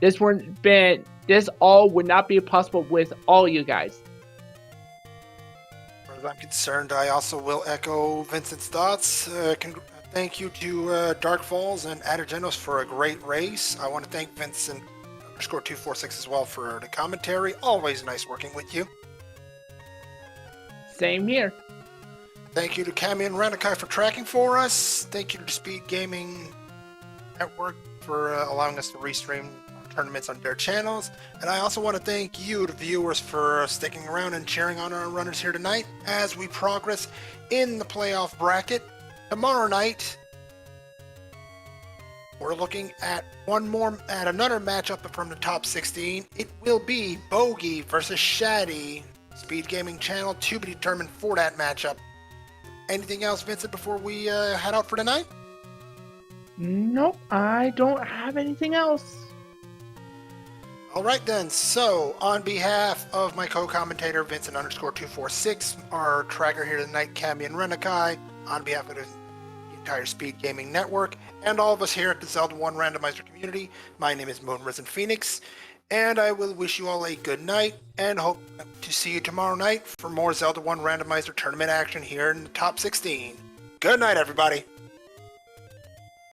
This all would not be possible with all you guys. As far as I'm concerned, I also will echo Vincent's thoughts. Thank you to DarkFalz and Ategen for a great race. I want to thank Vincent _246 as well for the commentary. Always nice working with you. Same here. Thank you to Cami and Randomizer for tracking for us. Thank you to the SpeedGaming Network for allowing us to restream tournaments on their channels. And I also want to thank you, the viewers, for sticking around and cheering on our runners here tonight as we progress in the playoff bracket. Tomorrow night, we're looking at another matchup from the top 16. It will be Bogey versus Shaddy. SpeedGaming channel to be determined for that matchup. Anything else, Vincent, before we head out for tonight? Nope, I don't have anything else. All right then. So, on behalf of my co-commentator Vincent _246, our tracker here tonight, Cami and Renakai, on behalf of the entire SpeedGaming Network, and all of us here at the Zelda 1 Randomizer community, my name is Moonrisen Phoenix, and I will wish you all a good night, and hope to see you tomorrow night for more Zelda 1 Randomizer tournament action here in the top 16. Good night, everybody.